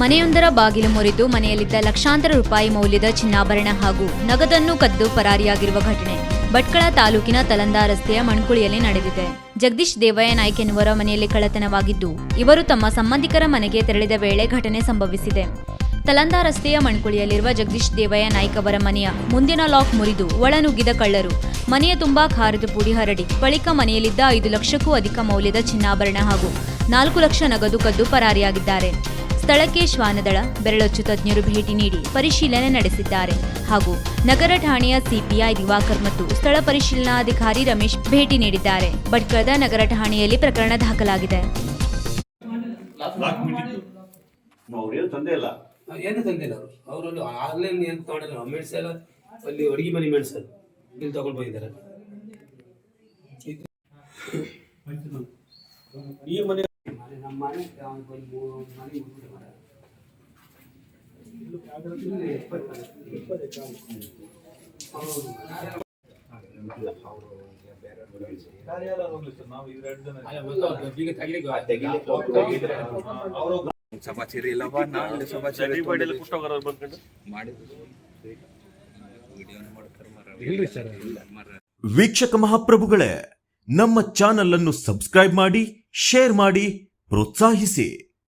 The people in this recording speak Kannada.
ಮನೆಯೊಂದರ ಬಾಗಿಲು ಮುರಿದು ಮನೆಯಲ್ಲಿದ್ದ ಲಕ್ಷಾಂತರ ರೂಪಾಯಿ ಮೌಲ್ಯದ ಚಿನ್ನಾಭರಣ ಹಾಗೂ ನಗದನ್ನು ಕದ್ದು ಪರಾರಿಯಾಗಿರುವ ಘಟನೆ ಭಟ್ಕಳ ತಾಲೂಕಿನ ತಲಂದಾ ರಸ್ತೆಯ ಮಣ್ಕುಳಿಯಲ್ಲಿ ನಡೆದಿದೆ. ಜಗದೀಶ್ ದೇವಯ್ಯ ನಾಯ್ಕ್ ಎನ್ನುವರ ಮನೆಯಲ್ಲಿ ಕಳ್ಳತನವಾಗಿದ್ದು, ಇವರು ತಮ್ಮ ಸಂಬಂಧಿಕರ ಮನೆಗೆ ತೆರಳಿದ ವೇಳೆ ಘಟನೆ ಸಂಭವಿಸಿದೆ. ತಲಂದಾ ರಸ್ತೆಯ ಮಣ್ಕುಳಿಯಲ್ಲಿರುವ ಜಗದೀಶ್ ದೇವಯ್ಯ ನಾಯ್ಕ್ ಅವರ ಮನೆಯ ಮುಂದಿನ ಲಾಕ್ ಮುರಿದು ಒಳನುಗ್ಗಿದ ಕಳ್ಳರು ಮನೆಯ ತುಂಬಾ ಖಾರದ ಪುಡಿ ಹರಡಿ ಬಳಿಕ ಮನೆಯಲ್ಲಿದ್ದ 5 ಲಕ್ಷಕ್ಕೂ ಅಧಿಕ ಮೌಲ್ಯದ ಚಿನ್ನಾಭರಣ ಹಾಗೂ 4 ಲಕ್ಷ ನಗದು ಕದ್ದು ಪರಾರಿಯಾಗಿದ್ದಾರೆ. ಸ್ಥಳಕ್ಕೆ ಶ್ವಾನದಳ, ಬೆರಳಚ್ಚು ತಜ್ಞರು ಭೇಟಿ ನೀಡಿ ಪರಿಶೀಲನೆ ನಡೆಸಿದ್ದಾರೆ ಹಾಗೂ ನಗರ ಠಾಣೆಯ ಸಿಪಿಐ ದಿವಾಕರ್ ಮತ್ತು ಸ್ಥಳ ಪರಿಶೀಲನಾಧಿಕಾರಿ ರಮೇಶ್ ಭೇಟಿ ನೀಡಿದ್ದಾರೆ. ಭಟ್ಕಳದ ನಗರ ಠಾಣೆಯಲ್ಲಿ ಪ್ರಕರಣ ದಾಖಲಾಗಿದೆ. ಏನು ತಂದಿಲ್ಲ ಅವರು ಆನ್ಲೈನ್ ಏನು ತಗೊಂಡಿಲ್ಲ. ಮೆಣಸೆಲ್ಲ ಅಲ್ಲಿ ಅಡುಗೆ ಮನೆ ಮೆಣಸಲ್ಲ ಇಲ್ಲಿ ತಗೊಂಡು ಹೋಗಿದ್ದಾರೆ. ಈ ಮನೆ ನಮ್ಮ ಮನೆ ಸಭಾಚೇರಿ ಇಲ್ಲವ ನಾಳೆ ಸಭಾಚೇರಿ ವೀಕ್ಷಕ ಮಹಾಪ್ರಭುಗಳೇ, ನಮ್ಮ ಚಾನಲ್ ಅನ್ನು ಸಬ್ಸ್ಕ್ರೈಬ್ ಮಾಡಿ, ಶೇರ್ ಮಾಡಿ, ಪ್ರೋತ್ಸಾಹಿಸಿ.